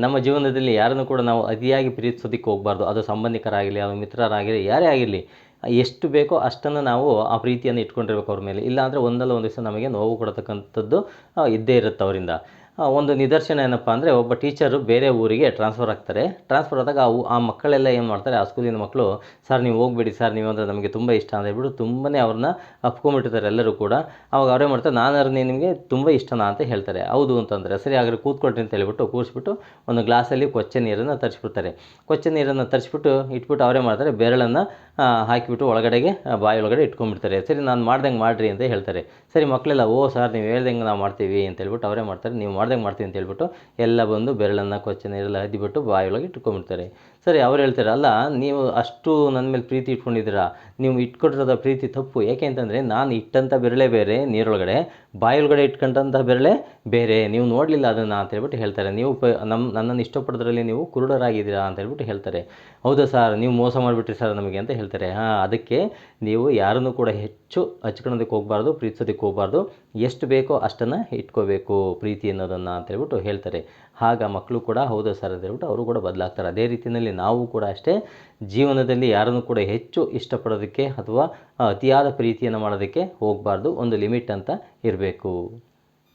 ನಮ್ಮ ಜೀವನದಲ್ಲಿ ಯಾರನ್ನು ಕೂಡ ನಾವು ಅತಿಯಾಗಿ ಪ್ರೀತಿಸೋದಕ್ಕೆ ಹೋಗಬಾರ್ದು. ಅದು ಸಂಬಂಧಿಕರಾಗಿರಲಿ, ಅದು ಮಿತ್ರರಾಗಿರಲಿ, ಯಾರೇ ಆಗಿರಲಿ. ಎಷ್ಟು ಬೇಕೋ ಅಷ್ಟನ್ನು ನಾವು ಆ ಪ್ರೀತಿಯನ್ನು ಇಟ್ಕೊಂಡಿರ್ಬೇಕು ಅವ್ರ ಮೇಲೆ. ಇಲ್ಲಾಂದರೆ ಒಂದಲ್ಲ ಒಂದು ದಿವಸ ನಮಗೆ ನೋವು ಕೊಡತಕ್ಕಂಥದ್ದು ಇದ್ದೇ ಇರುತ್ತೆ ಅವರಿಂದ. ಒಂದು ನಿದರ್ಶನ ಏನಪ್ಪ ಅಂದರೆ, ಒಬ್ಬ ಟೀಚರು ಬೇರೆ ಊರಿಗೆ ಟ್ರಾನ್ಸ್ಫರ್ ಆಗ್ತಾರೆ. ಟ್ರಾನ್ಸ್ಫರ್ ಆದಾಗ ಆ ಮಕ್ಕಳೆಲ್ಲ ಏನು ಮಾಡ್ತಾರೆ, ಆ ಸ್ಕೂಲಿನ ಮಕ್ಕಳು, ಸರ್ ನೀವು ಹೋಗ್ಬೇಡಿ ಸರ್, ನೀವು ಅಂದರೆ ನಮಗೆ ತುಂಬ ಇಷ್ಟ ಅಂತ ಹೇಳ್ಬಿಟ್ಟು ತುಂಬಾ ಅವ್ರನ್ನ ಅಪ್ಕೊಂಬಿಟ್ಟಿರ್ತಾರೆ ಎಲ್ಲರೂ ಕೂಡ. ಅವಾಗ ಅವರೇ ಮಾಡ್ತಾರೆ, ನಾನು ನಿಮಗೆ ತುಂಬ ಇಷ್ಟನಾ ಅಂತ ಹೇಳ್ತಾರೆ. ಹೌದು ಅಂತಂದರೆ, ಸರಿ ಹಾಗಾದ್ರೆ ಕೂತ್ಕೊಳ್ರಿ ಅಂತ ಹೇಳ್ಬಿಟ್ಟು ಕೂರಿಸ್ಬಿಟ್ಟು ಒಂದು ಗ್ಲಾಸಲ್ಲಿ ಕೊಚ್ಚೆ ನೀರನ್ನು ತರಿಸ್ಬಿಡ್ತಾರೆ. ಕೊಚ್ಚೆ ನೀರನ್ನು ತರಿಸ್ಬಿಟ್ಟು ಇಟ್ಬಿಟ್ಟು ಅವರೇ ಮಾಡ್ತಾರೆ, ಬೆರಳನ್ನು ಹಾಕಿಬಿಟ್ಟು ಒಳಗಡೆಗೆ ಬಾಯಿ ಒಳಗಡೆ ಇಟ್ಕೊಂಡ್ಬಿಡ್ತಾರೆ. ಸರಿ ನಾನು ಮಾಡ್ದಂಗೆ ಮಾಡಿರಿ ಅಂತ ಹೇಳ್ತಾರೆ. ಸರಿ ಮಕ್ಕಳೆಲ್ಲ, ಓ ಸರ್ ನೀವು ಹೇಳ್ದಂಗೆ ನಾವು ಮಾಡ್ತೀವಿ ಅಂತ ಹೇಳ್ಬಿಟ್ಟು ಅವರೇ ಮಾಡ್ತಾರೆ. ನೀವು ಮಾಡ್ದಂಗೆ ಮಾಡ್ತೀವಿ ಅಂತ ಹೇಳ್ಬಿಟ್ಟು ಎಲ್ಲ ಬಂದು ಬೆರಳನ್ನು ಕೊಚ್ಚೆ ನೀರೆಲ್ಲ ಅದ್ದಿಬಿಟ್ಟು ಬಾಯೊಳಗೆ ಇಟ್ಕೊಂಡ್ಬಿಡ್ತಾರೆ. ಸರಿ ಅವ್ರು ಹೇಳ್ತಾರೆ, ಅಲ್ಲ ನೀವು ಅಷ್ಟು ನನ್ನ ಮೇಲೆ ಪ್ರೀತಿ ಇಟ್ಕೊಂಡಿದ್ದೀರಾ, ನೀವು ಇಟ್ಕೊಂಡಿರೋದ ಪ್ರೀತಿ ತಪ್ಪು. ಯಾಕೆ ಅಂತಂದರೆ ನಾನು ಇಟ್ಟಂಥ ಬೆರಳೇ ಬೇರೆ ನೀರೊಳಗಡೆ, ಬಾಯೊಳಗಡೆ ಇಟ್ಕೊಂಡಂಥ ಬೆರಳೇ ಬೇರೆ, ನೀವು ನೋಡಲಿಲ್ಲ ಅದನ್ನು ಅಂತ ಹೇಳ್ಬಿಟ್ಟು ಹೇಳ್ತಾರೆ. ನೀವು ನನ್ನನ್ನು ಇಷ್ಟಪಡೋದ್ರಲ್ಲಿ ನೀವು ಕುರುಡರಾಗಿದ್ದೀರಾ ಅಂತ ಹೇಳ್ಬಿಟ್ಟು ಹೇಳ್ತಾರೆ. ಹೌದಾ ಸರ್, ನೀವು ಮೋಸ ಮಾಡಿಬಿಟ್ರಿ ಸರ್ ನಮಗೆ ಅಂತ ಹೇಳ್ತಾರೆ. ಅದಕ್ಕೆ ನೀವು ಯಾರನ್ನು ಕೂಡ ಹೆಚ್ಚು ಹಚ್ಕೊಳ್ಳೋದಕ್ಕೆ ಹೋಗಬಾರ್ದು, ಪ್ರೀತಿಸೋದಕ್ಕೆ ಹೋಗಬಾರ್ದು. ಎಷ್ಟು ಬೇಕೋ ಅಷ್ಟನ್ನು ಇಟ್ಕೋಬೇಕು ಪ್ರೀತಿ ಅನ್ನೋದನ್ನು ಅಂತ ಹೇಳ್ಬಿಟ್ಟು ಹೇಳ್ತಾರೆ. ಆಗ ಮಕ್ಕಳು ಕೂಡ ಹೌದಾ ಸರ್ ಅಂತ ಹೇಳ್ಬಿಟ್ಟು ಅವರು ಕೂಡ ಬದಲಾಗ್ತಾರೆ. ಅದೇ ರೀತಿಯಲ್ಲಿ ನಾವು ಕೂಡ ಅಷ್ಟೇ ಜೀವನದಲ್ಲಿ ಯಾರನ್ನು ಕೂಡ ಹೆಚ್ಚು ಇಷ್ಟಪಡೋದಕ್ಕೆ ಅಥವಾ ಅತಿಯಾದ ಪ್ರೀತಿಯನ್ನು ಮಾಡೋದಕ್ಕೆ ಹೋಗಬಾರ್ದು. ಒಂದು ಲಿಮಿಟ್ ಅಂತ ಇರಬೇಕು.